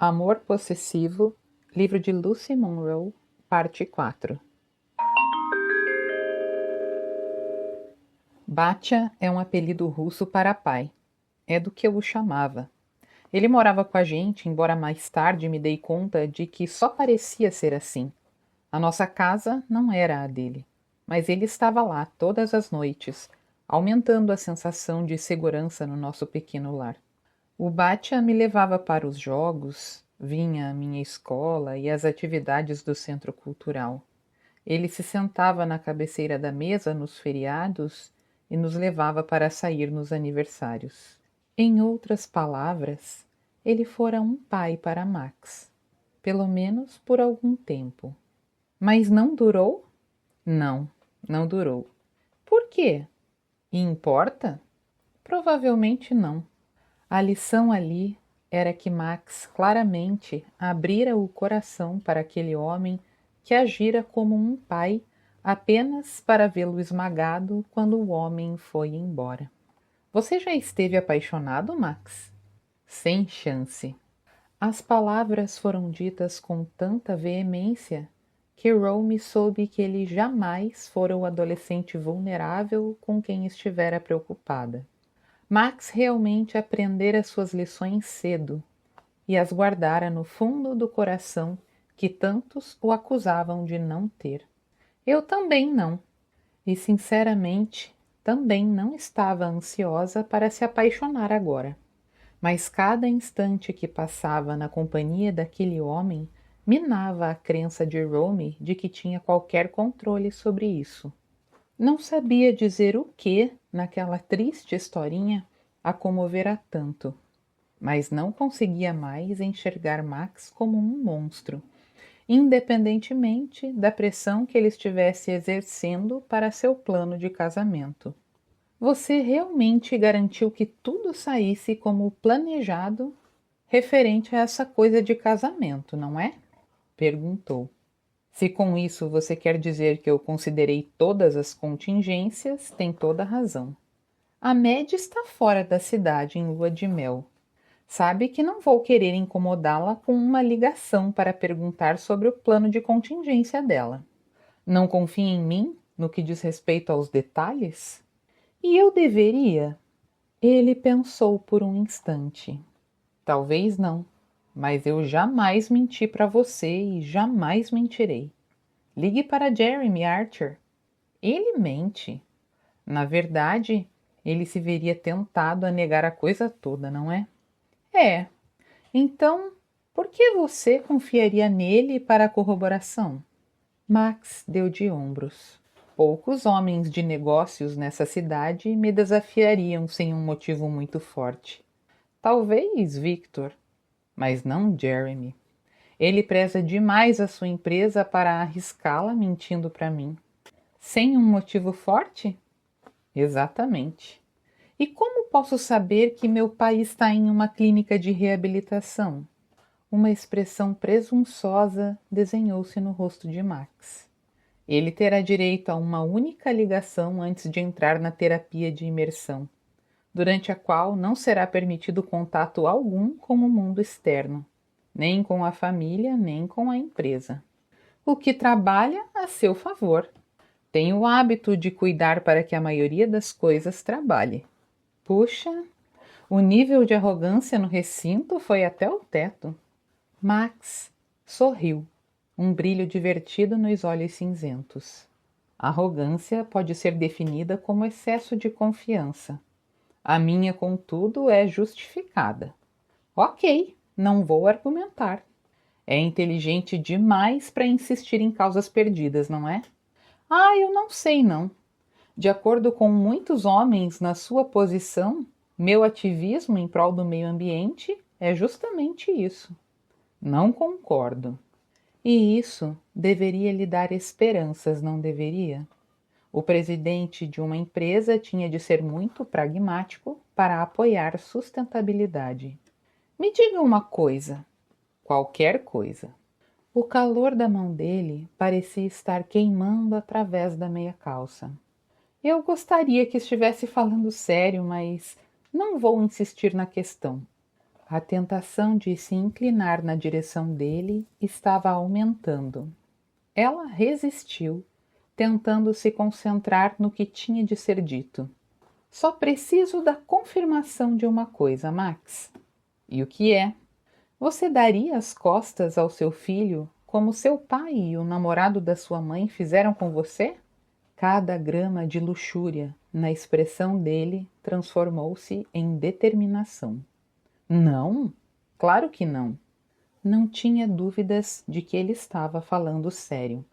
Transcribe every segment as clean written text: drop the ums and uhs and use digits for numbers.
Amor Possessivo, livro de Lucy Monroe, parte 4. Batya é um apelido russo para pai. É do que eu o chamava. Ele morava com a gente, embora mais tarde me dei conta de que só parecia ser assim. A nossa casa não era a dele, mas ele estava lá todas as noites, aumentando a sensação de segurança no nosso pequeno lar. O Batya me levava para os jogos, vinha à minha escola e às atividades do centro cultural. Ele se sentava na cabeceira da mesa nos feriados e nos levava para sair nos aniversários. Em outras palavras, ele fora um pai para Max, pelo menos por algum tempo. Mas não durou? Não, não durou. Por quê? E importa? Provavelmente não. A lição ali era que Max claramente abrira o coração para aquele homem que agira como um pai apenas para vê-lo esmagado quando o homem foi embora. Você já esteve apaixonado, Max? Sem chance. As palavras foram ditas com tanta veemência que Rome soube que ele jamais fora o adolescente vulnerável com quem estivera preocupada. Max realmente aprendera suas lições cedo e as guardara no fundo do coração que tantos o acusavam de não ter. Eu também não. E, sinceramente, também não estava ansiosa para se apaixonar agora. Mas cada instante que passava na companhia daquele homem minava a crença de Rome de que tinha qualquer controle sobre isso. Não sabia dizer o que, naquela triste historinha, a comovera tanto, mas não conseguia mais enxergar Max como um monstro, independentemente da pressão que ele estivesse exercendo para seu plano de casamento. Você realmente garantiu que tudo saísse como planejado referente a essa coisa de casamento, não é? Perguntou. Se com isso você quer dizer que eu considerei todas as contingências, tem toda a razão. A Mad está fora da cidade em lua de mel. Sabe que não vou querer incomodá-la com uma ligação para perguntar sobre o plano de contingência dela. Não confia em mim no que diz respeito aos detalhes? E eu deveria? Ele pensou por um instante. Talvez não, mas eu jamais menti para você e jamais mentirei. Ligue para Jeremy Archer. Ele mente. Na verdade, ele se veria tentado a negar a coisa toda, não é? É. Então, por que você confiaria nele para a corroboração? Max deu de ombros. Poucos homens de negócios nessa cidade me desafiariam sem um motivo muito forte. Talvez Victor, mas não Jeremy. Ele preza demais a sua empresa para arriscá-la mentindo para mim. Sem um motivo forte? Exatamente. E como posso saber que meu pai está em uma clínica de reabilitação? Uma expressão presunçosa desenhou-se no rosto de Max. Ele terá direito a uma única ligação antes de entrar na terapia de imersão, durante a qual não será permitido contato algum com o mundo externo, nem com a família, nem com a empresa. O que trabalha a seu favor. Tem o hábito de cuidar para que a maioria das coisas trabalhe. Puxa, o nível de arrogância no recinto foi até o teto. Max sorriu, um brilho divertido nos olhos cinzentos. Arrogância pode ser definida como excesso de confiança. A minha, contudo, é justificada. Ok, não vou argumentar. É inteligente demais para insistir em causas perdidas, não é? Ah, eu não sei não. De acordo com muitos homens na sua posição, meu ativismo em prol do meio ambiente é justamente isso. Não concordo. E isso deveria lhe dar esperanças, não deveria? O presidente de uma empresa tinha de ser muito pragmático para apoiar sustentabilidade. Me diga uma coisa, qualquer coisa. O calor da mão dele parecia estar queimando através da meia calça. Eu gostaria que estivesse falando sério, mas não vou insistir na questão. A tentação de se inclinar na direção dele estava aumentando. Ela resistiu, tentando se concentrar no que tinha de ser dito. Só preciso da confirmação de uma coisa, Max. E o que é? Você daria as costas ao seu filho como seu pai e o namorado da sua mãe fizeram com você? Cada grama de luxúria na expressão dele transformou-se em determinação. Não, claro que não. Não tinha dúvidas de que ele estava falando sério,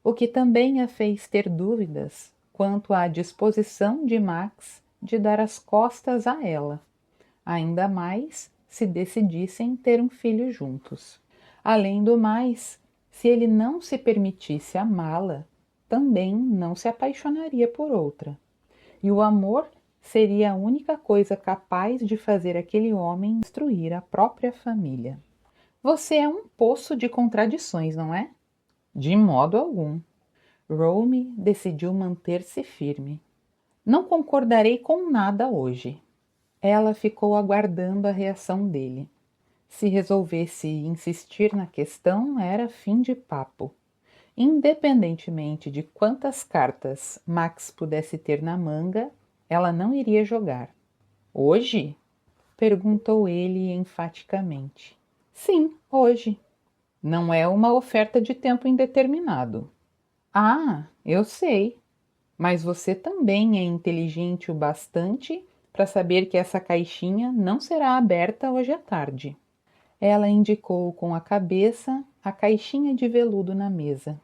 o que também a fez ter dúvidas quanto à disposição de Max de dar as costas a ela, ainda mais se decidissem ter um filho juntos. Além do mais, se ele não se permitisse amá-la, também não se apaixonaria por outra. E o amor seria a única coisa capaz de fazer aquele homem destruir a própria família. Você é um poço de contradições, não é? De modo algum. Romy decidiu manter-se firme. Não concordarei com nada hoje. Ela ficou aguardando a reação dele. Se resolvesse insistir na questão, era fim de papo. Independentemente de quantas cartas Max pudesse ter na manga, ela não iria jogar. Hoje? Perguntou ele enfaticamente. Sim, hoje. Não é uma oferta de tempo indeterminado. Ah, eu sei. Mas você também é inteligente o bastante para saber que essa caixinha não será aberta hoje à tarde. Ela indicou com a cabeça a caixinha de veludo na mesa.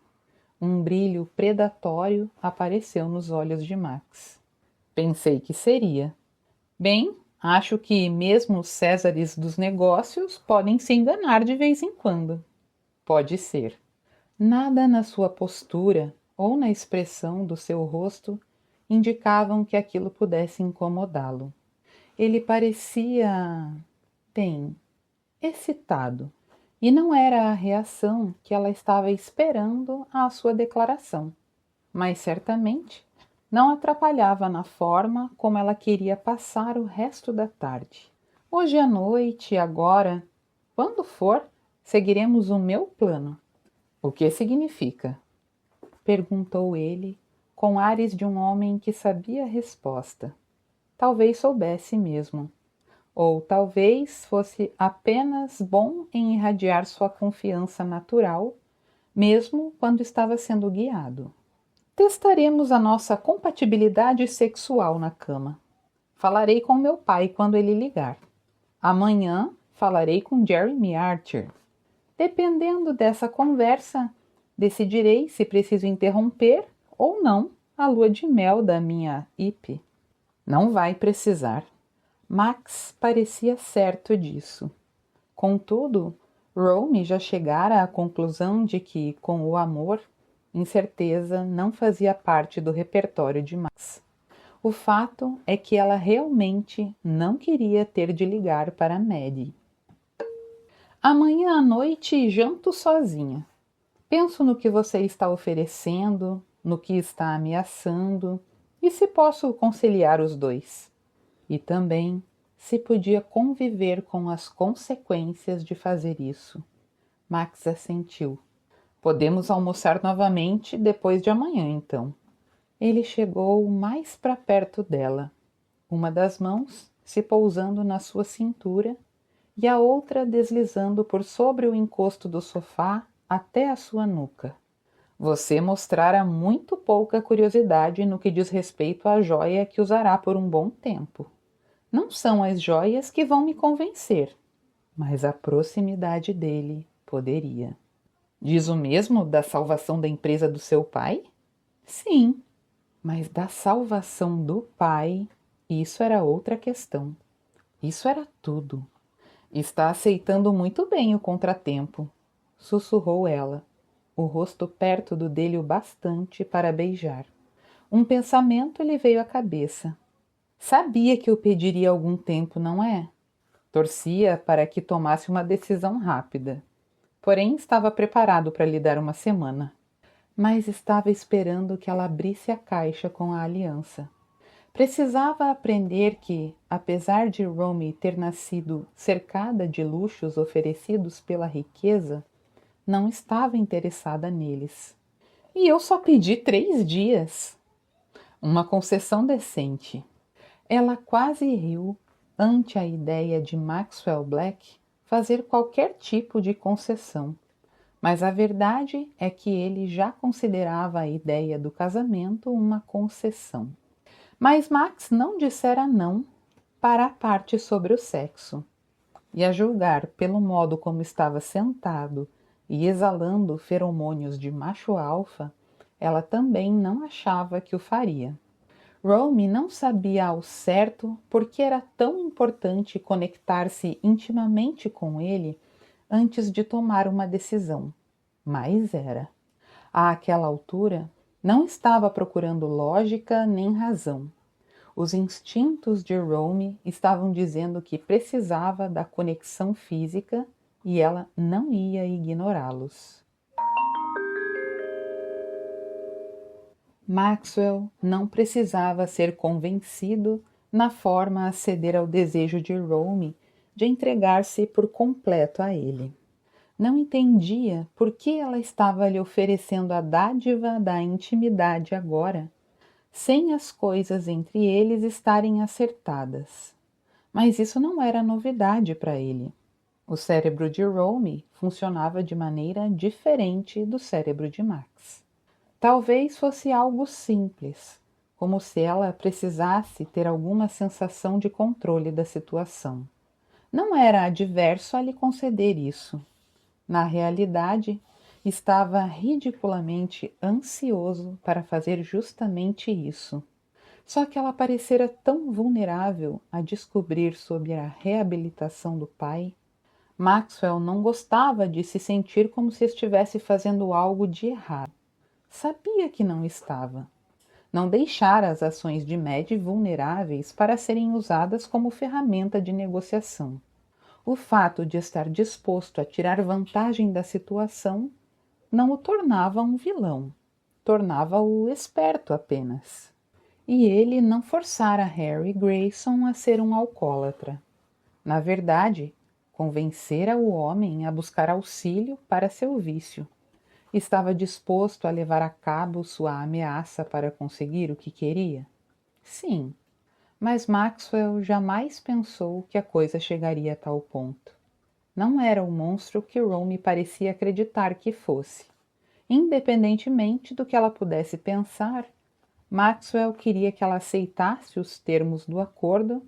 Um brilho predatório apareceu nos olhos de Max. Pensei que seria. Bem, acho que mesmo os Césares dos negócios podem se enganar de vez em quando. Pode ser. Nada na sua postura ou na expressão do seu rosto indicavam que aquilo pudesse incomodá-lo. Ele parecia, bem, excitado, e não era a reação que ela estava esperando à sua declaração, mas certamente não atrapalhava na forma como ela queria passar o resto da tarde. Hoje à noite, agora, quando for, seguiremos o meu plano. O que significa? Perguntou ele, com ares de um homem que sabia a resposta. Talvez soubesse mesmo. Ou talvez fosse apenas bom em irradiar sua confiança natural, mesmo quando estava sendo guiado. Testaremos a nossa compatibilidade sexual na cama. Falarei com meu pai quando ele ligar. Amanhã falarei com Jeremy Archer. Dependendo dessa conversa, decidirei se preciso interromper ou não a lua de mel da minha Ip. Não vai precisar. Max parecia certo disso. Contudo, Romy já chegara à conclusão de que, com o amor, incerteza não fazia parte do repertório de Max. O fato é que ela realmente não queria ter de ligar para Maddie. Amanhã à noite janto sozinha. Penso no que você está oferecendo, no que está ameaçando e se posso conciliar os dois. E também se podia conviver com as consequências de fazer isso. Max assentiu. Podemos almoçar novamente depois de amanhã, então. Ele chegou mais para perto dela, uma das mãos se pousando na sua cintura e a outra deslizando por sobre o encosto do sofá até a sua nuca. Você mostrara muito pouca curiosidade no que diz respeito à joia que usará por um bom tempo. Não são as joias que vão me convencer, mas a proximidade dele poderia. Diz o mesmo da salvação da empresa do seu pai? Sim, mas da salvação do pai, isso era outra questão. Isso era tudo. Está aceitando muito bem o contratempo, sussurrou ela, o rosto perto do dele o bastante para beijar. Um pensamento lhe veio à cabeça. Sabia que eu pediria algum tempo, não é? Torcia para que tomasse uma decisão rápida. Porém, estava preparado para lhe dar uma semana. Mas estava esperando que ela abrisse a caixa com a aliança. Precisava aprender que, apesar de Romy ter nascido cercada de luxos oferecidos pela riqueza, não estava interessada neles. E eu só pedi 3 dias. Uma concessão decente. Ela quase riu ante a ideia de Maxwell Black fazer qualquer tipo de concessão. Mas a verdade é que ele já considerava a ideia do casamento uma concessão. Mas Max não dissera não para a parte sobre o sexo. E a julgar pelo modo como estava sentado e exalando feromônios de macho alfa, ela também não achava que o faria. Romy não sabia ao certo por que era tão importante conectar-se intimamente com ele antes de tomar uma decisão, mas era. Àquela altura, não estava procurando lógica nem razão. Os instintos de Romy estavam dizendo que precisava da conexão física e ela não ia ignorá-los. Maxwell não precisava ser convencido na forma a ceder ao desejo de Romy de entregar-se por completo a ele. Não entendia por que ela estava lhe oferecendo a dádiva da intimidade agora, sem as coisas entre eles estarem acertadas. Mas isso não era novidade para ele. O cérebro de Romy funcionava de maneira diferente do cérebro de Max. Talvez fosse algo simples, como se ela precisasse ter alguma sensação de controle da situação. Não era adverso a lhe conceder isso. Na realidade, estava ridiculamente ansioso para fazer justamente isso. Só que ela parecera tão vulnerável a descobrir sobre a reabilitação do pai. Maxwell não gostava de se sentir como se estivesse fazendo algo de errado. Sabia que não estava. Não deixara as ações de Maddie vulneráveis para serem usadas como ferramenta de negociação. O fato de estar disposto a tirar vantagem da situação não o tornava um vilão, tornava-o esperto apenas. E ele não forçara Harry Grayson a ser um alcoólatra. Na verdade, convencera o homem a buscar auxílio para seu vício. Estava disposto a levar a cabo sua ameaça para conseguir o que queria? Sim, mas Maxwell jamais pensou que a coisa chegaria a tal ponto. Não era o monstro que Romy parecia acreditar que fosse. Independentemente do que ela pudesse pensar, Maxwell queria que ela aceitasse os termos do acordo,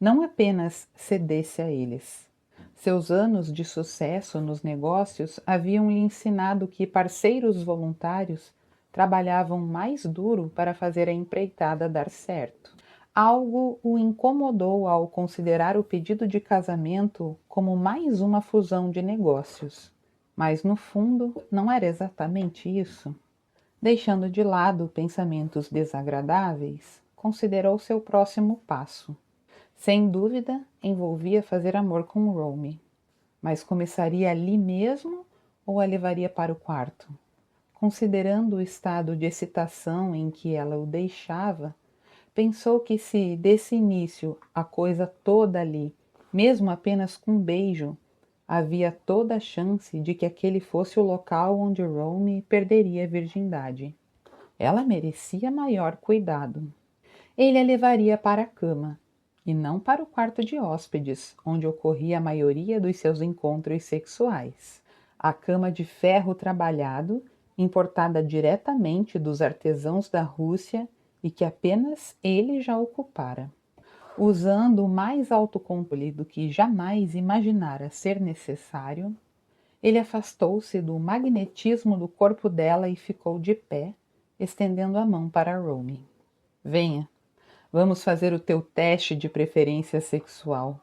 não apenas cedesse a eles. Seus anos de sucesso nos negócios haviam lhe ensinado que parceiros voluntários trabalhavam mais duro para fazer a empreitada dar certo. Algo o incomodou ao considerar o pedido de casamento como mais uma fusão de negócios. Mas, no fundo, não era exatamente isso. Deixando de lado pensamentos desagradáveis, considerou seu próximo passo. Sem dúvida, envolvia fazer amor com Romy. Mas começaria ali mesmo ou a levaria para o quarto? Considerando o estado de excitação em que ela o deixava, pensou que se desse início a coisa toda ali, mesmo apenas com um beijo, havia toda a chance de que aquele fosse o local onde Romy perderia a virgindade. Ela merecia maior cuidado. Ele a levaria para a cama, e não para o quarto de hóspedes, onde ocorria a maioria dos seus encontros sexuais. A cama de ferro trabalhado, importada diretamente dos artesãos da Rússia e que apenas ele já ocupara. Usando o mais alto controle do que jamais imaginara ser necessário, ele afastou-se do magnetismo do corpo dela e ficou de pé, estendendo a mão para Romy. Venha. Vamos fazer o teu teste de preferência sexual.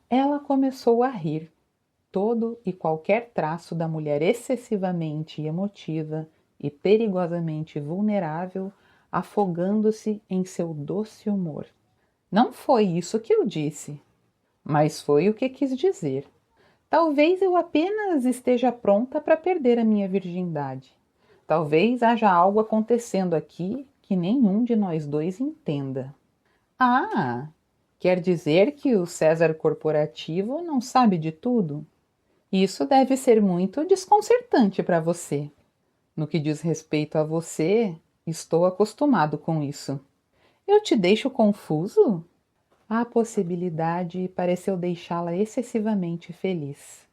Ela começou a rir. Todo e qualquer traço da mulher excessivamente emotiva e perigosamente vulnerável, afogando-se em seu doce humor. Não foi isso que eu disse, mas foi o que quis dizer. Talvez eu apenas esteja pronta para perder a minha virgindade. Talvez haja algo acontecendo aqui que nenhum de nós dois entenda. Ah, quer dizer que o César corporativo não sabe de tudo? Isso deve ser muito desconcertante para você. No que diz respeito a você, estou acostumado com isso. Eu te deixo confuso? A possibilidade pareceu deixá-la excessivamente feliz.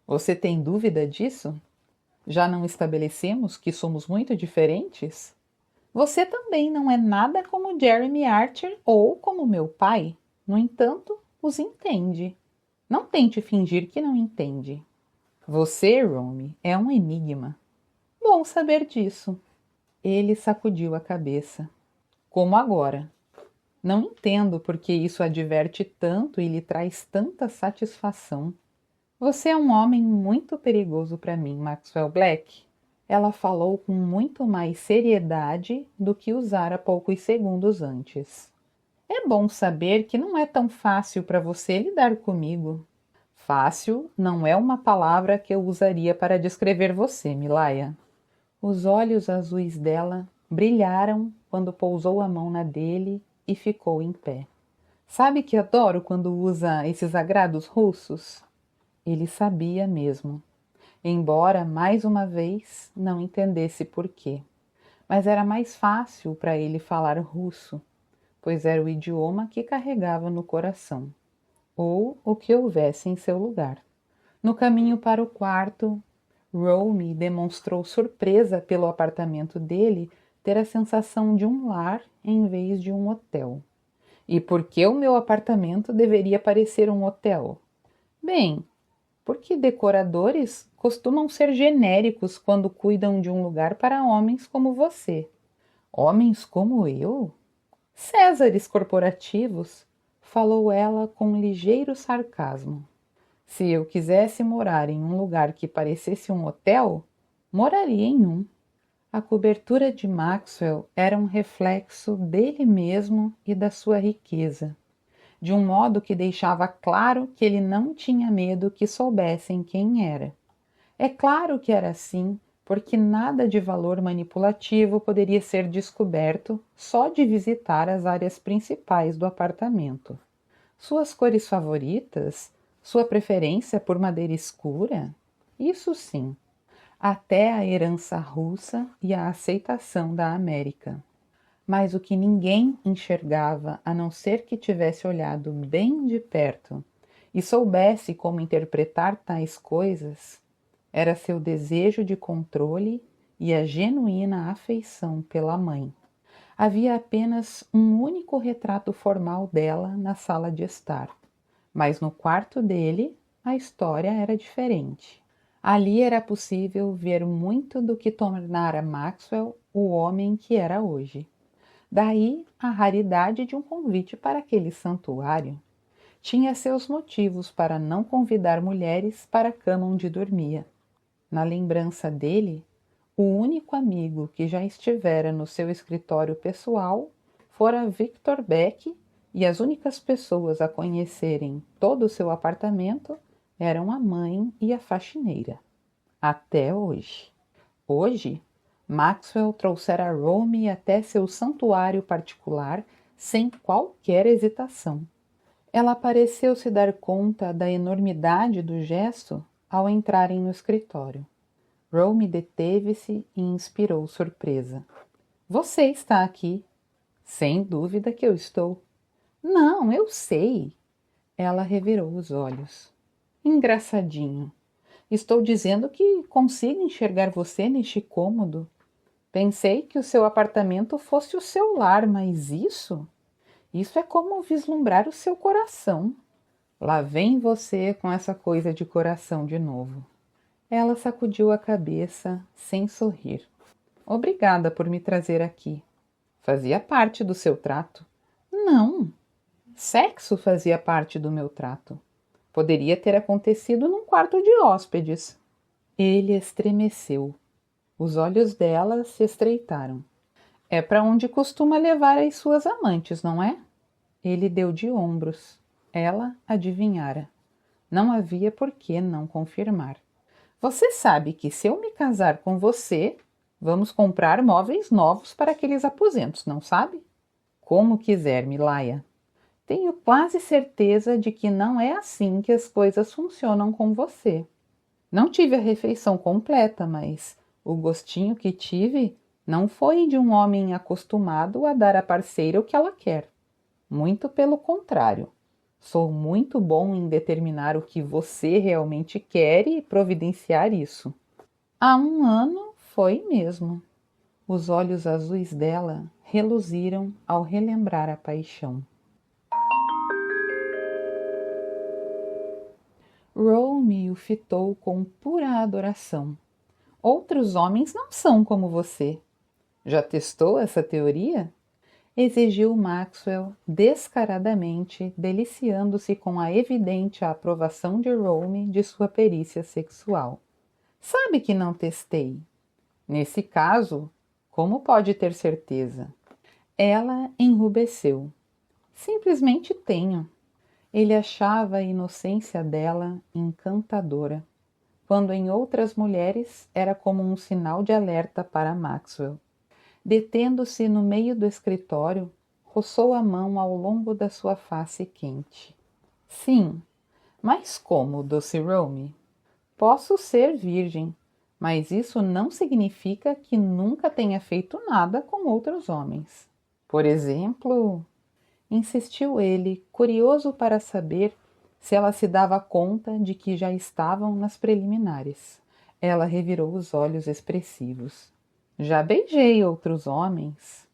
Você tem dúvida disso? Já não estabelecemos que somos muito diferentes? Você também não é nada como Jeremy Archer ou como meu pai. No entanto, os entende. Não tente fingir que não entende. Você, Romy, é um enigma. Bom saber disso. Ele sacudiu a cabeça. Como agora? Não entendo por que isso a diverte tanto e lhe traz tanta satisfação. Você é um homem muito perigoso para mim, Maxwell Black. Ela falou com muito mais seriedade do que usara poucos segundos antes. É bom saber que não é tão fácil para você lidar comigo. Fácil não é uma palavra que eu usaria para descrever você, Milaia. Os olhos azuis dela brilharam quando pousou a mão na dele e ficou em pé. Sabe que adoro quando usa esses agrados russos? Ele sabia mesmo, embora mais uma vez não entendesse por quê. Mas era mais fácil para ele falar russo, pois era o idioma que carregava no coração, ou o que houvesse em seu lugar. No caminho para o quarto, Romy demonstrou surpresa pelo apartamento dele ter a sensação de um lar em vez de um hotel. E por que o meu apartamento deveria parecer um hotel? Bem, porque decoradores costumam ser genéricos quando cuidam de um lugar para homens como você. Homens como eu? Césares corporativos, falou ela com um ligeiro sarcasmo. Se eu quisesse morar em um lugar que parecesse um hotel, moraria em um. A cobertura de Maxwell era um reflexo dele mesmo e da sua riqueza, de um modo que deixava claro que ele não tinha medo que soubessem quem era. É claro que era assim, porque nada de valor manipulativo poderia ser descoberto só de visitar as áreas principais do apartamento. Suas cores favoritas? Sua preferência por madeira escura? Isso sim, até a herança russa e a aceitação da América. Mas o que ninguém enxergava, a não ser que tivesse olhado bem de perto e soubesse como interpretar tais coisas, era seu desejo de controle e a genuína afeição pela mãe. Havia apenas um único retrato formal dela na sala de estar, mas no quarto dele a história era diferente. Ali era possível ver muito do que tornara Maxwell o homem que era hoje. Daí a raridade de um convite para aquele santuário. Tinha seus motivos para não convidar mulheres para a cama onde dormia. Na lembrança dele, o único amigo que já estivera no seu escritório pessoal fora Victor Beck, e as únicas pessoas a conhecerem todo o seu apartamento eram a mãe e a faxineira. Até hoje. Hoje, Maxwell trouxera Romy até seu santuário particular sem qualquer hesitação. Ela pareceu se dar conta da enormidade do gesto ao entrarem no escritório. Romy deteve-se e inspirou surpresa. Você está aqui. Sem dúvida que eu estou. Não, eu sei. Ela revirou os olhos. Engraçadinho. Estou dizendo que consigo enxergar você neste cômodo. Pensei que o seu apartamento fosse o seu lar, mas isso é como vislumbrar o seu coração. Lá vem você com essa coisa de coração de novo. Ela sacudiu a cabeça, sem sorrir. Obrigada por me trazer aqui. Fazia parte do seu trato. Não. Sexo fazia parte do meu trato. Poderia ter acontecido num quarto de hóspedes. Ele estremeceu. Os olhos dela se estreitaram. É para onde costuma levar as suas amantes, não é? Ele deu de ombros. Ela adivinhara. Não havia por que não confirmar. Você sabe que se eu me casar com você, vamos comprar móveis novos para aqueles aposentos, não sabe? Como quiser, Milaia. Tenho quase certeza de que não é assim que as coisas funcionam com você. Não tive a refeição completa, mas o gostinho que tive não foi de um homem acostumado a dar à parceira o que ela quer. Muito pelo contrário. Sou muito bom em determinar o que você realmente quer e providenciar isso. Há um ano foi mesmo. Os olhos azuis dela reluziram ao relembrar a paixão. Rome o fitou com pura adoração. Outros homens não são como você. Já testou essa teoria? Exigiu Maxwell descaradamente, deliciando-se com a evidente aprovação de Rome de sua perícia sexual. Sabe que não testei. Nesse caso, como pode ter certeza? Ela enrubesceu. Simplesmente tenho. Ele achava a inocência dela encantadora, quando em outras mulheres era como um sinal de alerta para Maxwell. Detendo-se no meio do escritório, roçou a mão ao longo da sua face quente. Sim, mas como, doce Rome? Posso ser virgem, mas isso não significa que nunca tenha feito nada com outros homens. Por exemplo, insistiu ele, curioso para saber se ela se dava conta de que já estavam nas preliminares. Ela revirou os olhos expressivos. Já beijei outros homens,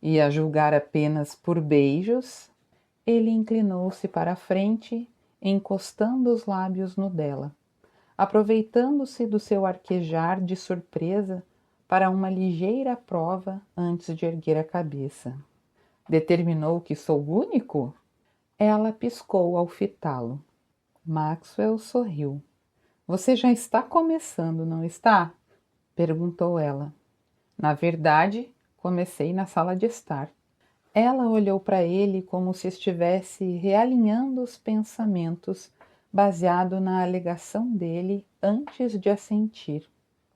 e a julgar apenas por beijos, ele inclinou-se para a frente, encostando os lábios no dela, aproveitando-se do seu arquejar de surpresa para uma ligeira prova antes de erguer a cabeça. Determinou que sou único? Ela piscou ao fitá-lo. Maxwell sorriu. Você já está começando, não está? Perguntou ela. Na verdade, comecei na sala de estar. Ela olhou para ele como se estivesse realinhando os pensamentos baseado na alegação dele antes de assentir.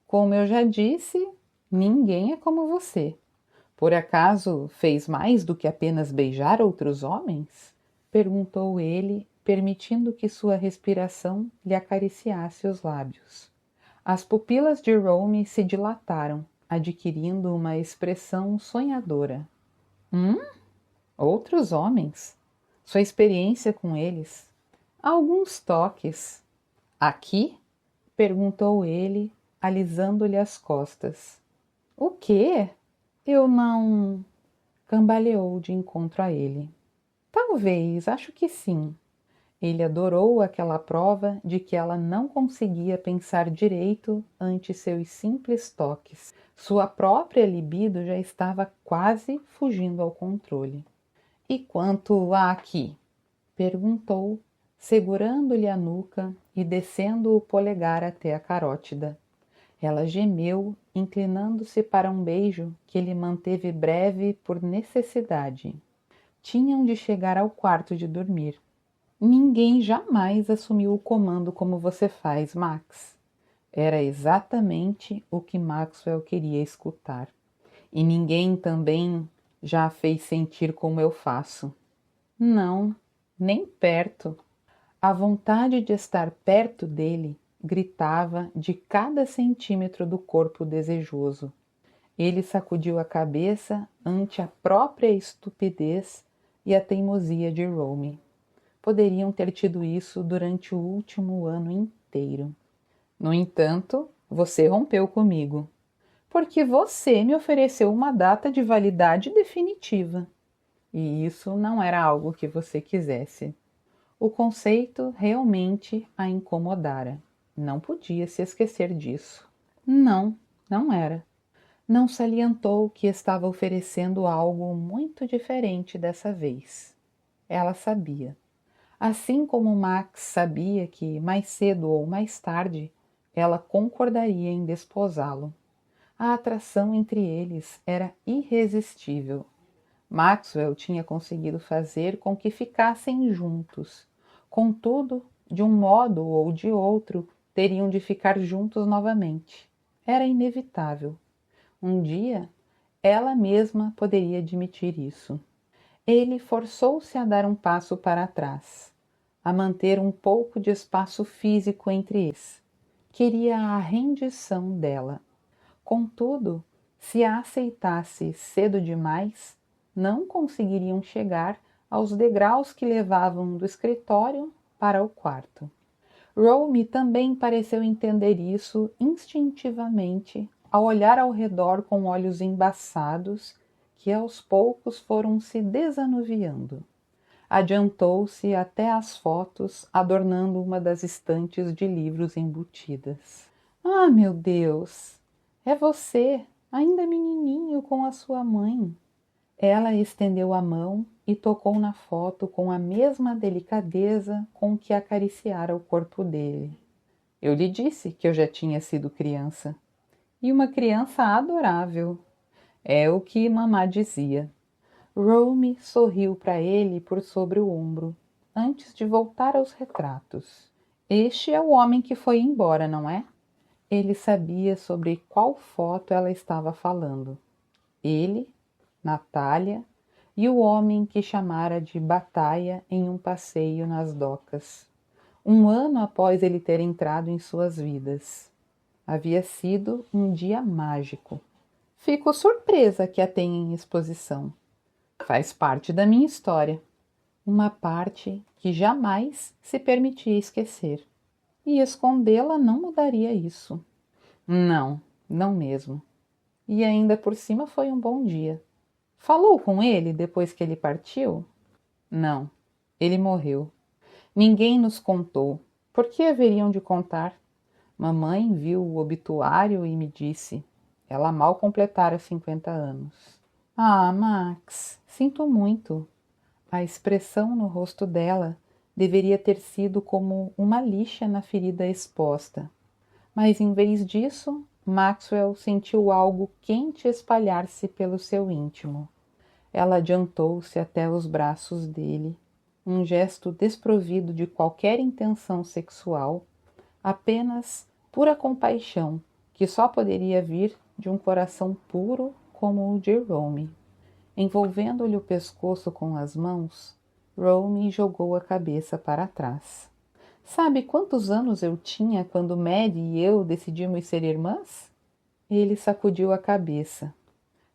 Como eu já disse, ninguém é como você. Por acaso fez mais do que apenas beijar outros homens? Perguntou ele, permitindo que sua respiração lhe acariciasse os lábios. As pupilas de Rome se dilataram, adquirindo uma expressão sonhadora. Outros homens? Sua experiência com eles? Alguns toques. Aqui? Perguntou ele, alisando-lhe as costas. O quê? Eu não... Cambaleou de encontro a ele. Talvez, acho que sim. Ele adorou aquela prova de que ela não conseguia pensar direito ante seus simples toques. Sua própria libido já estava quase fugindo ao controle. E quanto a aqui? Perguntou, segurando-lhe a nuca e descendo o polegar até a carótida. Ela gemeu, inclinando-se para um beijo que ele manteve breve por necessidade. Tinham de chegar ao quarto de dormir. Ninguém jamais assumiu o comando como você faz, Max. Era exatamente o que Maxwell queria escutar. E ninguém também já a fez sentir como eu faço. Não, nem perto. A vontade de estar perto dele gritava de cada centímetro do corpo desejoso. Ele sacudiu a cabeça ante a própria estupidez e a teimosia de Rome. Poderiam ter tido isso durante o último ano inteiro. No entanto, você rompeu comigo, porque você me ofereceu uma data de validade definitiva. E isso não era algo que você quisesse. O conceito realmente a incomodara. Não podia se esquecer disso. Não, não era. Não salientou que estava oferecendo algo muito diferente dessa vez. Ela sabia. Assim como Max sabia que, mais cedo ou mais tarde, ela concordaria em desposá-lo. A atração entre eles era irresistível. Maxwell tinha conseguido fazer com que ficassem juntos. Contudo, de um modo ou de outro, teriam de ficar juntos novamente. Era inevitável. Um dia, ela mesma poderia admitir isso. Ele forçou-se a dar um passo para trás, a manter um pouco de espaço físico entre eles. Queria a rendição dela. Contudo, se a aceitasse cedo demais, não conseguiriam chegar aos degraus que levavam do escritório para o quarto. Romy também pareceu entender isso instintivamente ao olhar ao redor com olhos embaçados que aos poucos foram se desanuviando. Adiantou-se até às fotos adornando uma das estantes de livros embutidas. Ah, meu Deus! É você, ainda menininho com a sua mãe. Ela estendeu a mão e tocou na foto com a mesma delicadeza com que acariciara o corpo dele. Eu lhe disse que eu já tinha sido criança. E uma criança adorável. É o que mamá dizia. Romy sorriu para ele por sobre o ombro, antes de voltar aos retratos. Este é o homem que foi embora, não é? Ele sabia sobre qual foto ela estava falando. Ele, Natália e o homem que chamara de Bataia em um passeio nas docas. 1 ano após ele ter entrado em suas vidas. Havia sido um dia mágico. Fico surpresa que a tenha em exposição. Faz parte da minha história. Uma parte que jamais se permitia esquecer. E escondê-la não mudaria isso. Não, não mesmo. E ainda por cima foi um bom dia. Falou com ele depois que ele partiu? Não, ele morreu. Ninguém nos contou. Por que haveriam de contar? Mamãe viu o obituário e me disse. Ela mal completara 50 anos. Ah, Max, sinto muito. A expressão no rosto dela deveria ter sido como uma lixa na ferida exposta. Mas em vez disso, Maxwell sentiu algo quente espalhar-se pelo seu íntimo. Ela adiantou-se até os braços dele, um gesto desprovido de qualquer intenção sexual, apenas pura compaixão que só poderia vir de um coração puro como o de Romy. Envolvendo-lhe o pescoço com as mãos, Romy jogou a cabeça para trás. Sabe quantos anos eu tinha quando Maddie e eu decidimos ser irmãs? Ele sacudiu a cabeça.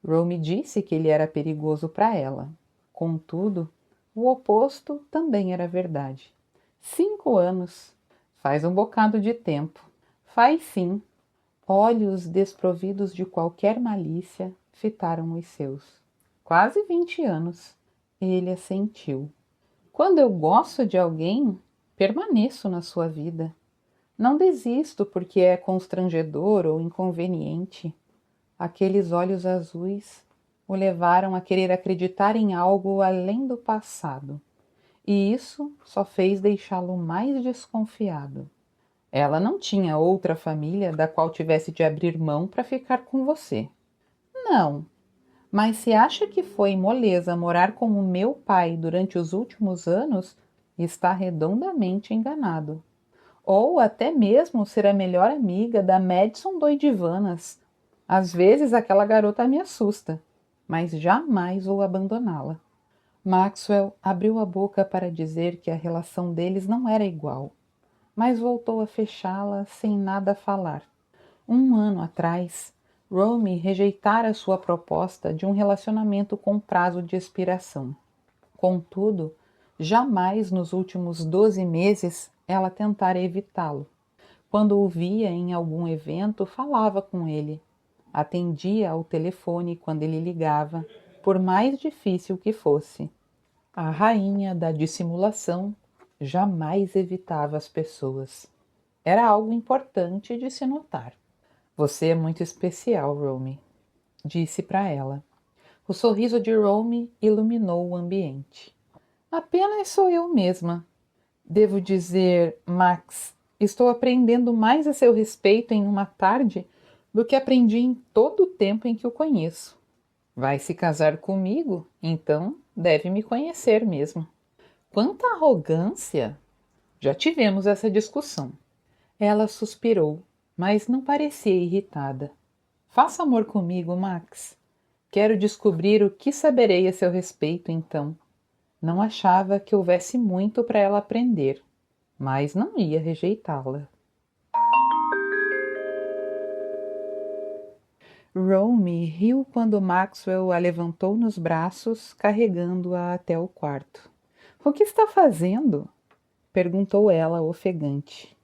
Romy disse que ele era perigoso para ela. Contudo, o oposto também era verdade. 5 anos. Faz um bocado de tempo. Faz sim. Olhos desprovidos de qualquer malícia fitaram os seus. Quase 20 anos. Ele assentiu. Quando eu gosto de alguém, permaneço na sua vida. Não desisto porque é constrangedor ou inconveniente. Aqueles olhos azuis o levaram a querer acreditar em algo além do passado. E isso só fez deixá-lo mais desconfiado. Ela não tinha outra família da qual tivesse de abrir mão para ficar com você. Não, mas se acha que foi moleza morar com o meu pai durante os últimos anos, está redondamente enganado. Ou até mesmo ser a melhor amiga da Madison Doidivanas. Às vezes aquela garota me assusta, mas jamais vou abandoná-la. Maxwell abriu a boca para dizer que a relação deles não era igual, mas voltou a fechá-la sem nada falar. 1 ano atrás, Romy rejeitara sua proposta de um relacionamento com prazo de expiração. Contudo, jamais nos últimos 12 meses ela tentara evitá-lo. Quando o via em algum evento, falava com ele. Atendia ao telefone quando ele ligava, por mais difícil que fosse. A rainha da dissimulação jamais evitava as pessoas. Era algo importante de se notar. Você é muito especial, Romy, disse para ela. O sorriso de Romy iluminou o ambiente. Apenas sou eu mesma. Devo dizer, Max, estou aprendendo mais a seu respeito em uma tarde do que aprendi em todo o tempo em que o conheço. Vai se casar comigo? Então deve me conhecer mesmo. Quanta arrogância! Já tivemos essa discussão. Ela suspirou, mas não parecia irritada. Faça amor comigo, Max. Quero descobrir o que saberei a seu respeito, então. Não achava que houvesse muito para ela aprender, mas não ia rejeitá-la. Romy riu quando Maxwell a levantou nos braços, carregando-a até o quarto. "O que está fazendo?" perguntou ela, ofegante.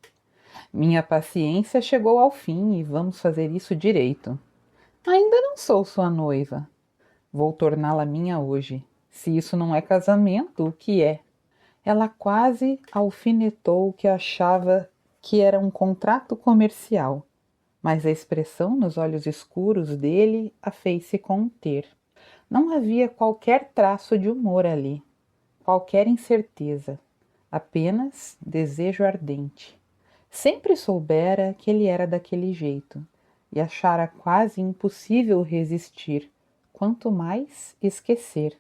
"Minha paciência chegou ao fim e vamos fazer isso direito. Ainda não sou sua noiva. Vou torná-la minha hoje. Se isso não é casamento, o que é?" Ela quase alfinetou o que achava que era um contrato comercial, mas a expressão nos olhos escuros dele a fez se conter. Não havia qualquer traço de humor ali, qualquer incerteza, apenas desejo ardente. Sempre soubera que ele era daquele jeito e achara quase impossível resistir, quanto mais esquecer.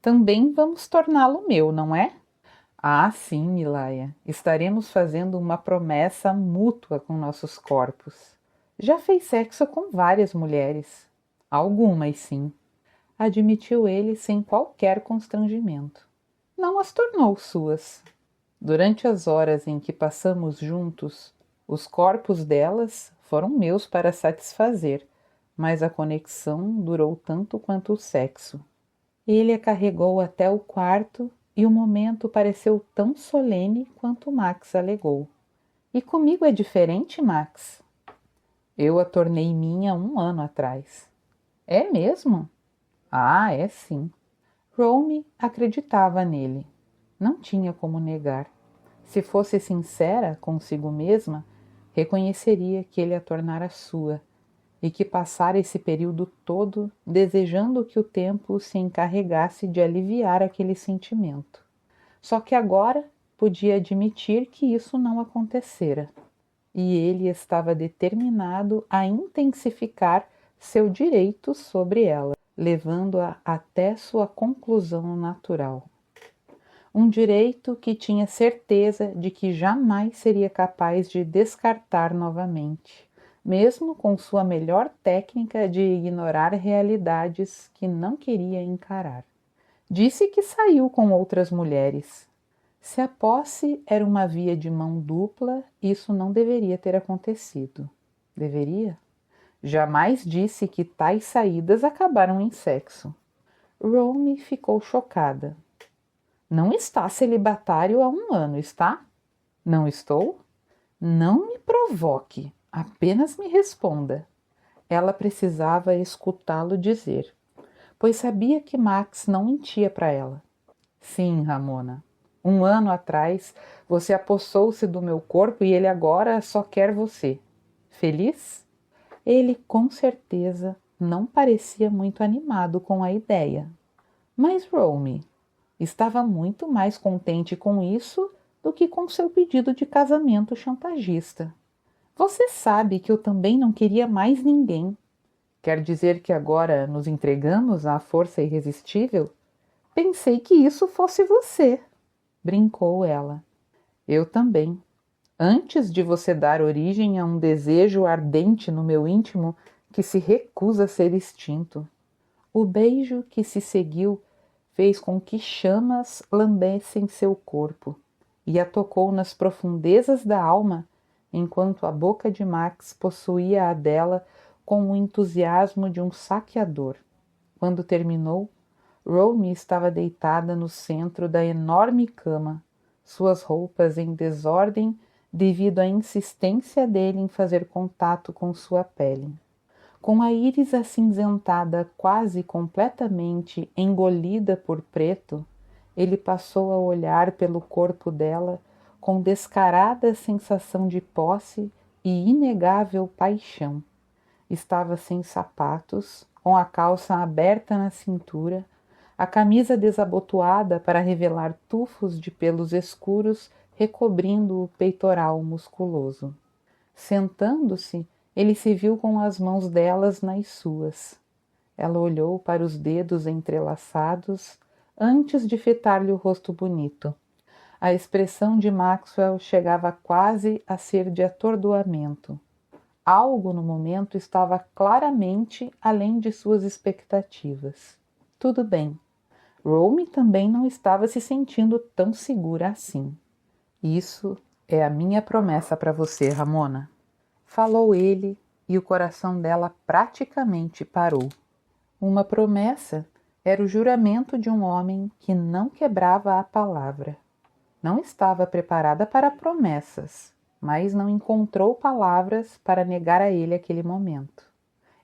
"Também vamos torná-lo meu, não é?" "Ah, sim, Milaia. Estaremos fazendo uma promessa mútua com nossos corpos. Já fez sexo com várias mulheres." "Algumas, sim," admitiu ele sem qualquer constrangimento. "Não as tornou suas. Durante as horas em que passamos juntos, os corpos delas foram meus para satisfazer, mas a conexão durou tanto quanto o sexo." Ele a carregou até o quarto e o momento pareceu tão solene quanto Max alegou. "E comigo é diferente, Max?" "Eu a tornei minha 1 ano atrás." "É mesmo?" "Ah, é sim." Romy acreditava nele. Não tinha como negar. Se fosse sincera consigo mesma, reconheceria que ele a tornara sua e que passara esse período todo desejando que o tempo se encarregasse de aliviar aquele sentimento. Só que agora podia admitir que isso não acontecera, e ele estava determinado a intensificar seu direito sobre ela, levando-a até sua conclusão natural. Um direito que tinha certeza de que jamais seria capaz de descartar novamente, mesmo com sua melhor técnica de ignorar realidades que não queria encarar. Disse que saiu com outras mulheres. Se a posse era uma via de mão dupla, isso não deveria ter acontecido. Deveria? Jamais disse que tais saídas acabaram em sexo. Romy ficou chocada. "Não está celibatário há 1 ano, está?" "Não estou?" "Não me provoque, apenas me responda." Ela precisava escutá-lo dizer, pois sabia que Max não mentia para ela. "Sim, Ramona. 1 ano atrás você apossou-se do meu corpo e ele agora só quer você. Feliz?" Ele, com certeza, não parecia muito animado com a ideia. Mas Romy estava muito mais contente com isso do que com seu pedido de casamento chantagista. "Você sabe que eu também não queria mais ninguém. Quer dizer que agora nos entregamos à força irresistível? Pensei que isso fosse você," brincou ela. "Eu também. Antes de você dar origem a um desejo ardente no meu íntimo que se recusa a ser extinto." O beijo que se seguiu fez com que chamas lambessem seu corpo e a tocou nas profundezas da alma, enquanto a boca de Max possuía a dela com o entusiasmo de um saqueador. Quando terminou, Romy estava deitada no centro da enorme cama, suas roupas em desordem devido à insistência dele em fazer contato com sua pele. Com a íris acinzentada quase completamente engolida por preto, ele passou a olhar pelo corpo dela com descarada sensação de posse e inegável paixão. Estava sem sapatos, com a calça aberta na cintura, a camisa desabotoada para revelar tufos de pelos escuros recobrindo o peitoral musculoso. Sentando-se, ele se viu com as mãos delas nas suas. Ela olhou para os dedos entrelaçados antes de fitar-lhe o rosto bonito. A expressão de Maxwell chegava quase a ser de atordoamento. Algo no momento estava claramente além de suas expectativas. "Tudo bem." Romy também não estava se sentindo tão segura assim. Isso é a minha promessa para você, Ramona. Falou ele e o coração dela praticamente parou. Uma promessa era o juramento de um homem que não quebrava a palavra. Não estava preparada para promessas, mas não encontrou palavras para negar a ele aquele momento.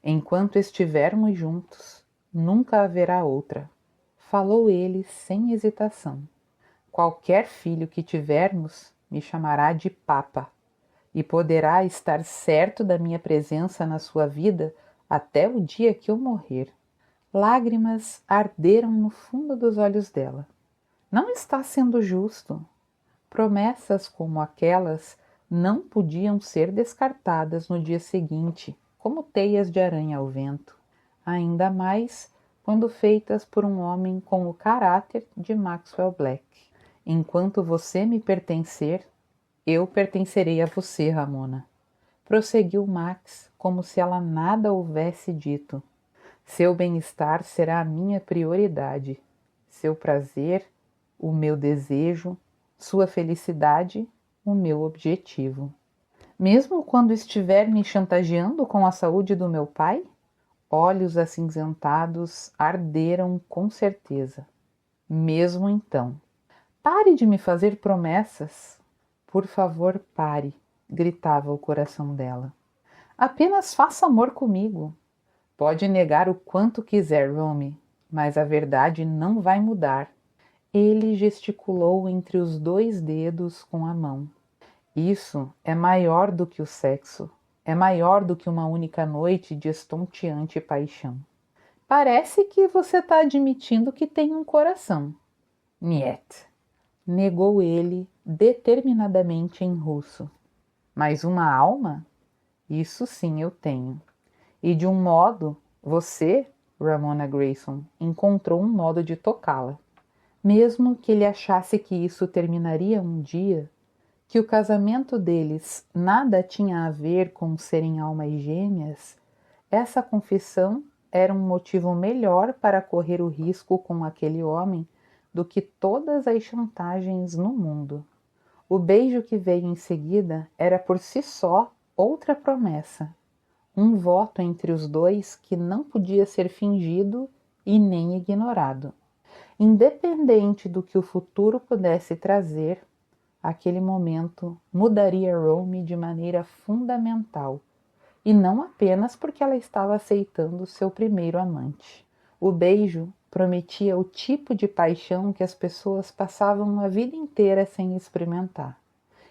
Enquanto estivermos juntos, nunca haverá outra. Falou ele sem hesitação. Qualquer filho que tivermos me chamará de Papa e poderá estar certo da minha presença na sua vida até o dia que eu morrer. Lágrimas arderam no fundo dos olhos dela. Não está sendo justo. Promessas como aquelas não podiam ser descartadas no dia seguinte, como teias de aranha ao vento. Ainda mais quando feitas por um homem com o caráter de Maxwell Black. Enquanto você me pertencer, eu pertencerei a você, Ramona. Prosseguiu Max, como se ela nada houvesse dito. Seu bem-estar será a minha prioridade. Seu prazer, o meu desejo, sua felicidade, o meu objetivo. Mesmo quando estiver me chantageando com a saúde do meu pai? Olhos acinzentados arderam com certeza. Mesmo então. Pare de me fazer promessas. Por favor, pare, gritava o coração dela. Apenas faça amor comigo. Pode negar o quanto quiser, Romy, mas a verdade não vai mudar. Ele gesticulou entre os 2 dedos com a mão. Isso é maior do que o sexo. É maior do que uma única noite de estonteante paixão. Parece que você está admitindo que tem um coração. Niet, negou ele determinadamente em russo. Mas uma alma? Isso sim eu tenho. E de um modo, você, Ramona Grayson, encontrou um modo de tocá-la. Mesmo que ele achasse que isso terminaria um dia, que o casamento deles nada tinha a ver com serem almas gêmeas, essa confissão era um motivo melhor para correr o risco com aquele homem do que todas as chantagens no mundo. O beijo que veio em seguida era por si só outra promessa. Um voto entre os 2 que não podia ser fingido e nem ignorado. Independente do que o futuro pudesse trazer, aquele momento mudaria Romy de maneira fundamental, e não apenas porque ela estava aceitando seu primeiro amante. O beijo prometia o tipo de paixão que as pessoas passavam a vida inteira sem experimentar.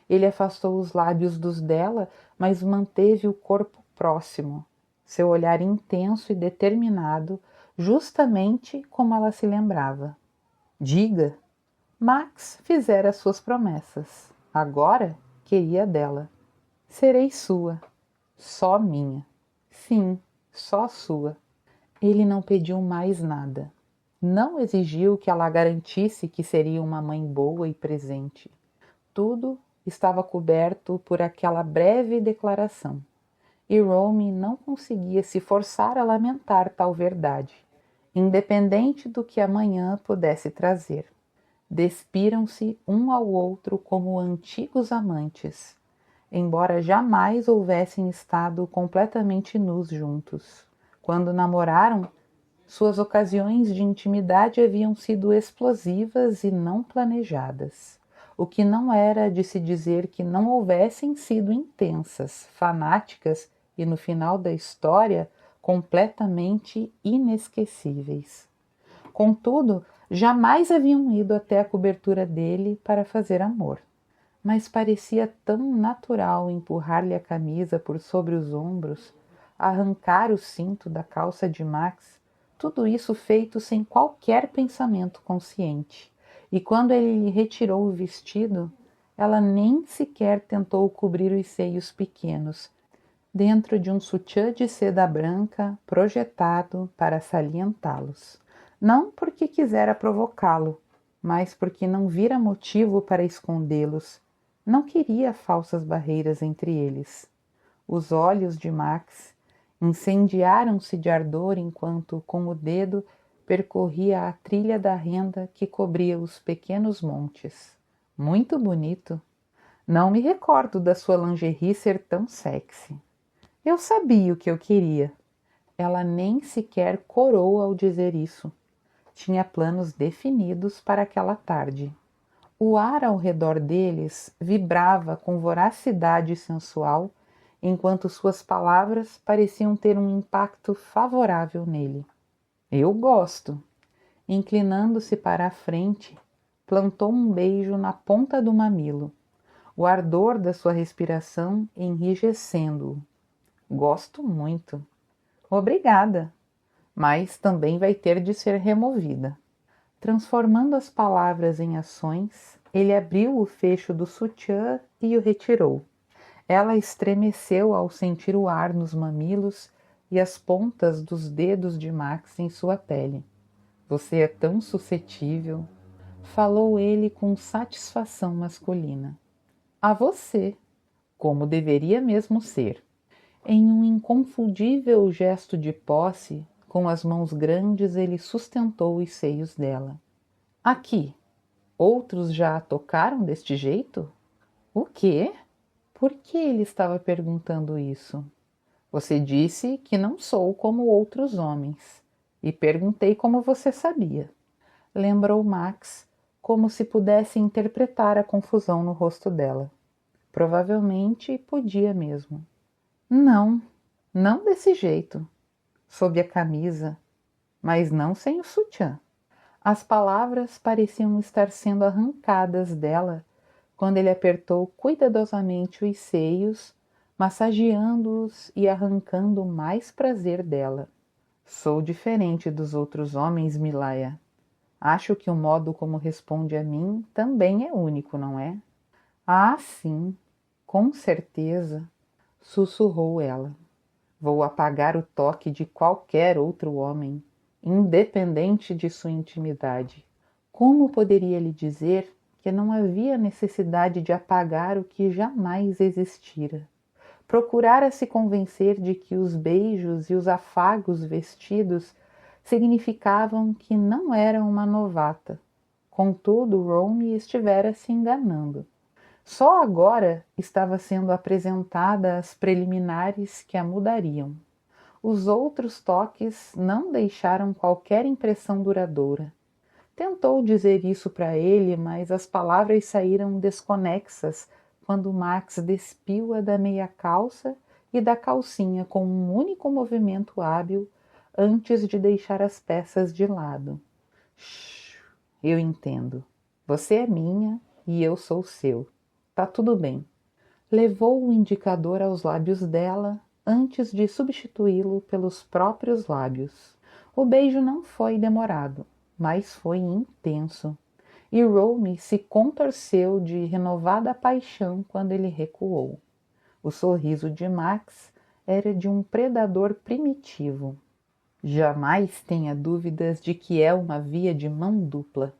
Ele afastou os lábios dos dela, mas manteve o corpo próximo, seu olhar intenso e determinado, justamente como ela se lembrava. Diga! Max fizera suas promessas. Agora queria dela. Serei sua, só minha. Sim, só sua. Ele não pediu mais nada. Não exigiu que ela garantisse que seria uma mãe boa e presente. Tudo estava coberto por aquela breve declaração. E Romy não conseguia se forçar a lamentar tal verdade, independente do que amanhã pudesse trazer. Despiram-se um ao outro como antigos amantes, embora jamais houvessem estado completamente nus juntos. Quando namoraram, suas ocasiões de intimidade haviam sido explosivas e não planejadas, o que não era de se dizer que não houvessem sido intensas, fanáticas e, no final da história, completamente inesquecíveis. Contudo, jamais haviam ido até a cobertura dele para fazer amor. Mas parecia tão natural empurrar-lhe a camisa por sobre os ombros, arrancar o cinto da calça de Max, tudo isso feito sem qualquer pensamento consciente. E quando ele lhe retirou o vestido, ela nem sequer tentou cobrir os seios pequenos, dentro de um sutiã de seda branca projetado para salientá-los. Não porque quisera provocá-lo, mas porque não vira motivo para escondê-los. Não queria falsas barreiras entre eles. Os olhos de Max incendiaram-se de ardor enquanto, com o dedo, percorria a trilha da renda que cobria os pequenos montes. Muito bonito. Não me recordo da sua lingerie ser tão sexy. Eu sabia o que eu queria. Ela nem sequer corou ao dizer isso. Tinha planos definidos para aquela tarde. O ar ao redor deles vibrava com voracidade sensual, enquanto suas palavras pareciam ter um impacto favorável nele. Eu gosto. Inclinando-se para a frente, plantou um beijo na ponta do mamilo, o ardor da sua respiração enrijecendo-o. Gosto muito. Obrigada, mas também vai ter de ser removida. Transformando as palavras em ações, ele abriu o fecho do sutiã e o retirou. Ela estremeceu ao sentir o ar nos mamilos e as pontas dos dedos de Max em sua pele. Você é tão suscetível, falou ele com satisfação masculina. A você, como deveria mesmo ser. Em um inconfundível gesto de posse, com as mãos grandes ele sustentou os seios dela. Aqui, outros já a tocaram deste jeito? O quê? Por que ele estava perguntando isso? Você disse que não sou como outros homens, e perguntei como você sabia. Lembrou Max, como se pudesse interpretar a confusão no rosto dela. Provavelmente podia mesmo. Não, não desse jeito. Sob a camisa, mas não sem o sutiã. As palavras pareciam estar sendo arrancadas dela quando ele apertou cuidadosamente os seios, massageando-os e arrancando mais prazer dela. Sou diferente dos outros homens, Milaya. Acho que o modo como responde a mim também é único, não é? Ah, sim, com certeza, sussurrou ela. Vou apagar o toque de qualquer outro homem, independente de sua intimidade. Como poderia lhe dizer que não havia necessidade de apagar o que jamais existira? Procurara se convencer de que os beijos e os afagos vestidos significavam que não era uma novata. Contudo, Romy estivera se enganando. Só agora estava sendo apresentada as preliminares que a mudariam. Os outros toques não deixaram qualquer impressão duradoura. Tentou dizer isso para ele, mas as palavras saíram desconexas quando Max despiu-a da meia calça e da calcinha com um único movimento hábil antes de deixar as peças de lado. Shhh, eu entendo. Você é minha e eu sou seu. Tá tudo bem. Levou o indicador aos lábios dela antes de substituí-lo pelos próprios lábios. O beijo não foi demorado, mas foi intenso, e Romy se contorceu de renovada paixão quando ele recuou. O sorriso de Max era de um predador primitivo. Jamais tenha dúvidas de que é uma via de mão dupla.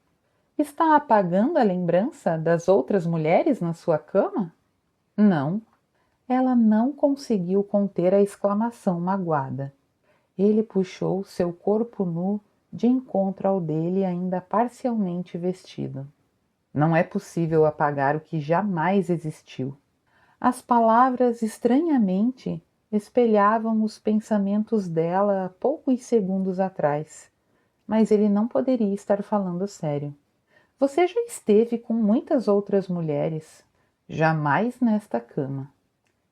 Está apagando a lembrança das outras mulheres na sua cama? Não. Ela não conseguiu conter a exclamação magoada. Ele puxou seu corpo nu de encontro ao dele ainda parcialmente vestido. Não é possível apagar o que jamais existiu. As palavras estranhamente espelhavam os pensamentos dela há poucos segundos atrás, mas ele não poderia estar falando sério. Você já esteve com muitas outras mulheres, jamais nesta cama,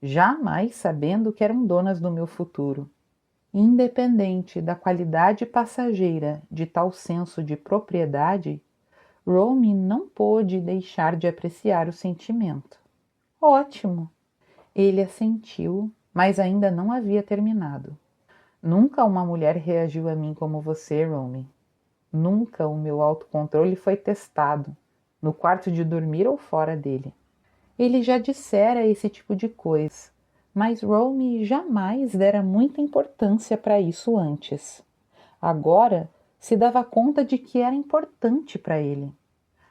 jamais sabendo que eram donas do meu futuro. Independente da qualidade passageira de tal senso de propriedade, Romy não pôde deixar de apreciar o sentimento. Ótimo! Ele assentiu, mas ainda não havia terminado. Nunca uma mulher reagiu a mim como você, Romy. Nunca o meu autocontrole foi testado, no quarto de dormir ou fora dele. Ele já dissera esse tipo de coisa, mas Romy jamais dera muita importância para isso antes. Agora se dava conta de que era importante para ele.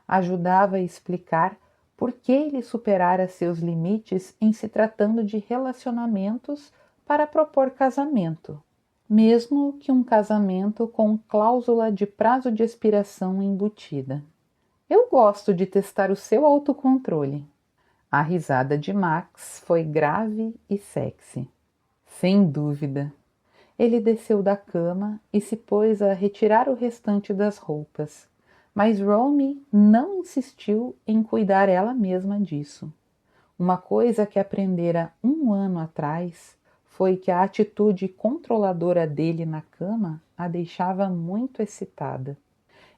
Ajudava a explicar por que ele superara seus limites em se tratando de relacionamentos para propor casamento. mesmo que um casamento com cláusula de prazo de expiração embutida. Eu gosto de testar o seu autocontrole. A risada de Max foi grave e sexy. Sem dúvida. Ele desceu da cama e se pôs a retirar o restante das roupas, mas Romy não insistiu em cuidar ela mesma disso. Uma coisa que aprendera 1 ano atrás foi que a atitude controladora dele na cama a deixava muito excitada.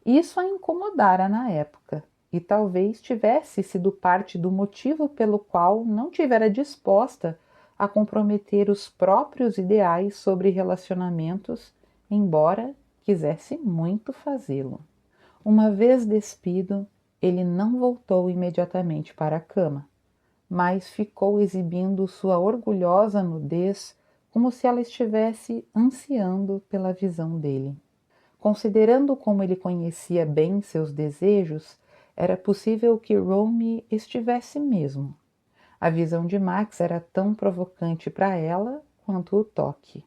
Isso a incomodara na época, e talvez tivesse sido parte do motivo pelo qual não tivera disposta a comprometer os próprios ideais sobre relacionamentos, embora quisesse muito fazê-lo. Uma vez despido, ele não voltou imediatamente para a cama, mas ficou exibindo sua orgulhosa nudez como se ela estivesse ansiando pela visão dele. Considerando como ele conhecia bem seus desejos, era possível que Romy estivesse mesmo. A visão de Max era tão provocante para ela quanto o toque.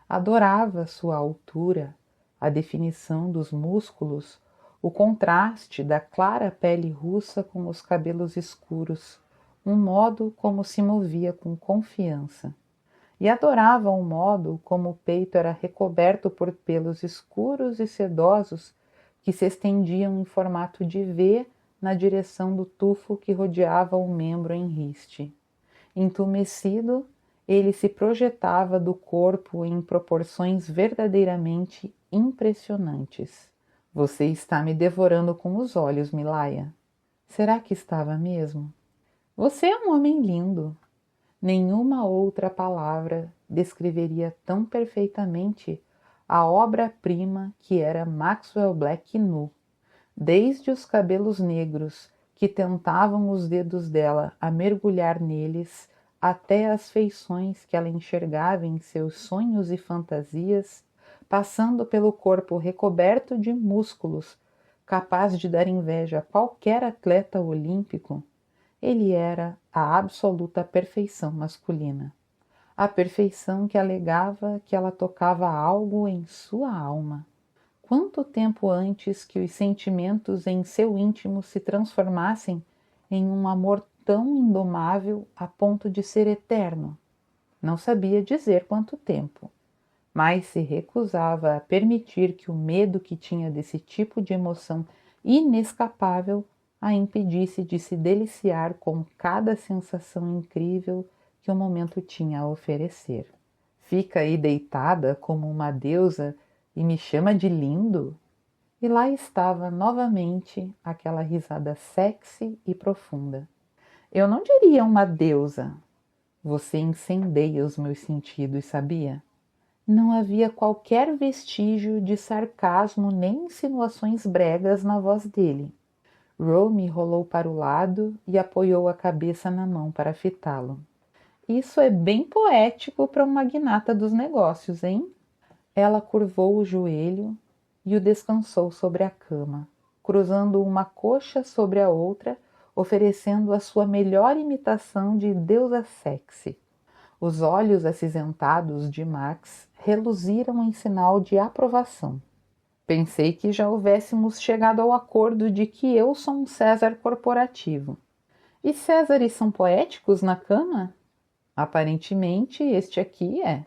Adorava sua altura, a definição dos músculos, o contraste da clara pele russa com os cabelos escuros, um modo como se movia com confiança. E adorava o modo como o peito era recoberto por pelos escuros e sedosos que se estendiam em formato de V na direção do tufo que rodeava o membro em riste. Entumecido, ele se projetava do corpo em proporções verdadeiramente impressionantes. Você está me devorando com os olhos, Milaya. Será que estava mesmo? Você é um homem lindo. Nenhuma outra palavra descreveria tão perfeitamente a obra-prima que era Maxwell Black nu, desde os cabelos negros que tentavam os dedos dela a mergulhar neles, até as feições que ela enxergava em seus sonhos e fantasias, passando pelo corpo recoberto de músculos, capaz de dar inveja a qualquer atleta olímpico. Ele era a absoluta perfeição masculina, a perfeição que alegava que ela tocava algo em sua alma. Quanto tempo antes que os sentimentos em seu íntimo se transformassem em um amor tão indomável a ponto de ser eterno? Não sabia dizer quanto tempo, mas se recusava a permitir que o medo que tinha desse tipo de emoção inescapável a impedisse de se deliciar com cada sensação incrível que o momento tinha a oferecer. Fica aí deitada como uma deusa e me chama de lindo? E lá estava novamente aquela risada sexy e profunda. Eu não diria uma deusa. Você incendeia os meus sentidos, sabia? Não havia qualquer vestígio de sarcasmo nem insinuações bregas na voz dele. Romy rolou para o lado e apoiou a cabeça na mão para fitá-lo. Isso é bem poético para um magnata dos negócios, hein? Ela curvou o joelho e o descansou sobre a cama, cruzando uma coxa sobre a outra, oferecendo a sua melhor imitação de deusa sexy. Os olhos acinzentados de Max reluziram em sinal de aprovação. Pensei que já houvéssemos chegado ao acordo de que eu sou um César corporativo. E Césares são poéticos na cama? Aparentemente, este aqui é.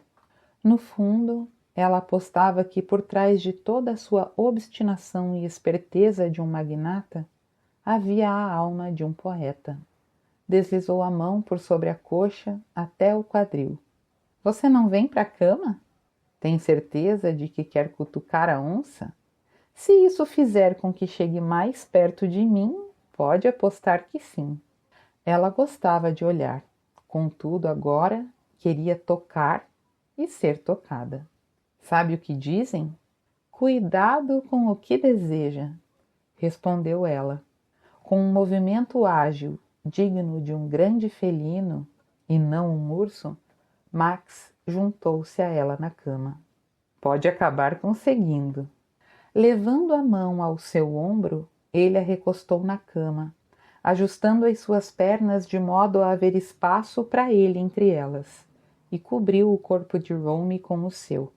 No fundo, ela apostava que por trás de toda a sua obstinação e esperteza de um magnata, havia a alma de um poeta. Deslizou a mão por sobre a coxa até o quadril. Você não vem para a cama? Tem certeza de que quer cutucar a onça? Se isso fizer com que chegue mais perto de mim, pode apostar que sim. Ela gostava de olhar, contudo agora queria tocar e ser tocada. Sabe o que dizem? Cuidado com o que deseja, respondeu ela. Com um movimento ágil, digno de um grande felino e não um urso, Max juntou-se a ela na cama. Pode acabar conseguindo. Levando a mão ao seu ombro, ele a recostou na cama, ajustando as suas pernas de modo a haver espaço para ele entre elas, e cobriu o corpo de Romy com o seu.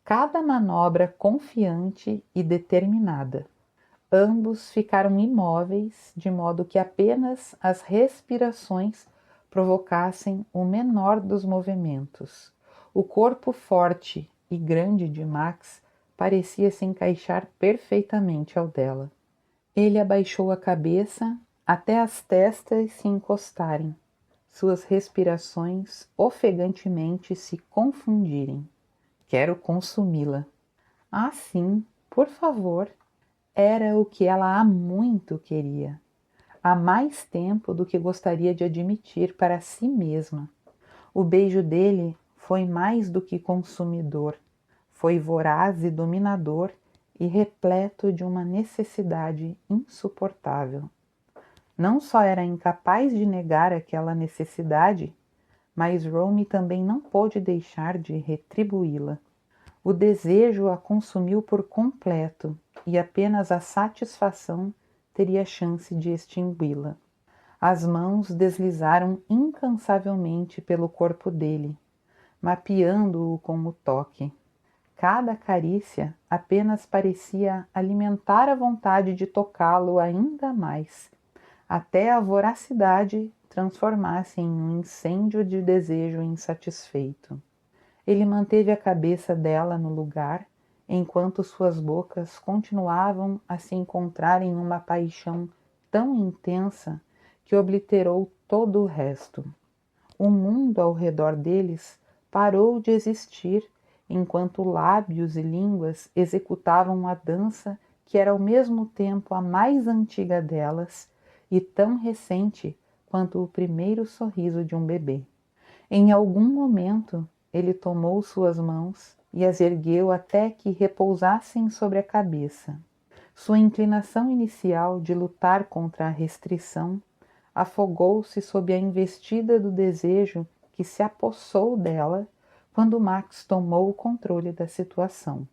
cada manobra confiante e determinada. Ambos ficaram imóveis, de modo que apenas as respirações provocassem o menor dos movimentos. O corpo forte e grande de Max parecia se encaixar perfeitamente ao dela. Ele abaixou a cabeça até as testas se encostarem, suas respirações ofegantemente se confundirem. Quero consumi-la. Ah, sim, por favor. Era o que ela há muito queria. Há mais tempo do que gostaria de admitir para si mesma. O beijo dele foi mais do que consumidor. Foi voraz e dominador e repleto de uma necessidade insuportável. Não só era incapaz de negar aquela necessidade, mas Romy também não pôde deixar de retribuí-la. O desejo a consumiu por completo e apenas a satisfação teria chance de extingui-la. As mãos deslizaram incansavelmente pelo corpo dele, mapeando-o com o toque. Cada carícia apenas parecia alimentar a vontade de tocá-lo ainda mais, até a voracidade transformar-se em um incêndio de desejo insatisfeito. Ele manteve a cabeça dela no lugar, enquanto suas bocas continuavam a se encontrar em uma paixão tão intensa que obliterou todo o resto. O mundo ao redor deles parou de existir, enquanto lábios e línguas executavam a dança que era ao mesmo tempo a mais antiga delas e tão recente quanto o primeiro sorriso de um bebê. Em algum momento, ele tomou suas mãos e as ergueu até que repousassem sobre a cabeça. Sua inclinação inicial de lutar contra a restrição afogou-se sob a investida do desejo que se apossou dela quando Max tomou o controle da situação.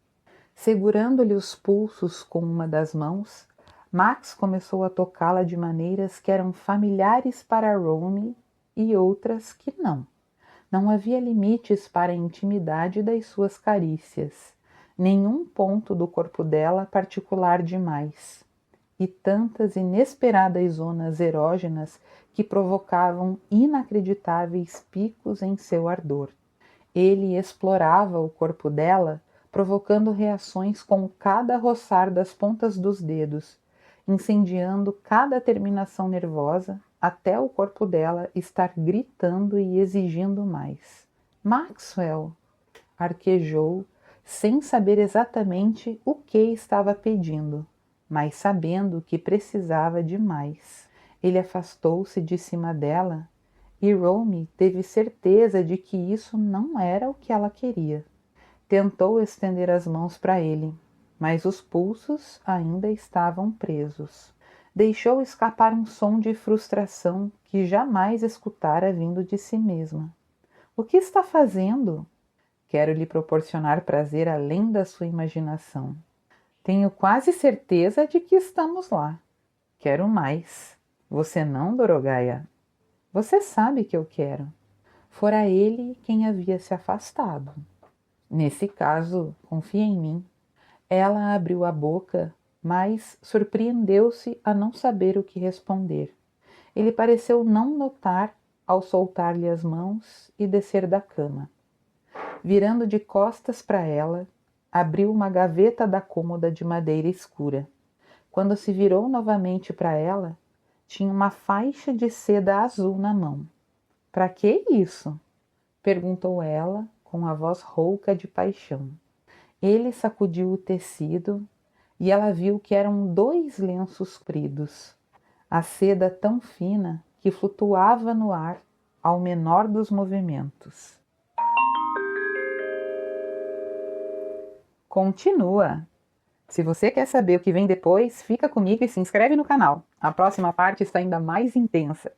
Segurando-lhe os pulsos com uma das mãos, Max começou a tocá-la de maneiras que eram familiares para Romy e outras que não. Não havia limites para a intimidade das suas carícias, nenhum ponto do corpo dela particular demais, e tantas inesperadas zonas erógenas que provocavam inacreditáveis picos em seu ardor. Ele explorava o corpo dela, provocando reações com cada roçar das pontas dos dedos, incendiando cada terminação nervosa, até o corpo dela estar gritando e exigindo mais. Maxwell, arquejou, sem saber exatamente o que estava pedindo, mas sabendo que precisava de mais. Ele afastou-se de cima dela e Romy teve certeza de que isso não era o que ela queria. Tentou estender as mãos para ele, mas os pulsos ainda estavam presos. Deixou escapar um som de frustração que jamais escutara vindo de si mesma. O que está fazendo? Quero lhe proporcionar prazer além da sua imaginação. Tenho quase certeza de que estamos lá. Quero mais. Você não, Dorogaia? Você sabe que eu quero. Fora ele quem havia se afastado. Nesse caso, confia em mim. Ela abriu a boca, mas surpreendeu-se a não saber o que responder. Ele pareceu não notar ao soltar-lhe as mãos e descer da cama. Virando de costas para ela, abriu uma gaveta da cômoda de madeira escura. Quando se virou novamente para ela, tinha uma faixa de seda azul na mão. — Para que isso? Perguntou ela com a voz rouca de paixão. Ele sacudiu o tecido e ela viu que eram 2 lenços compridos. A seda tão fina que flutuava no ar ao menor dos movimentos. Continua! Se você quer saber o que vem depois, fica comigo e se inscreve no canal. A próxima parte está ainda mais intensa.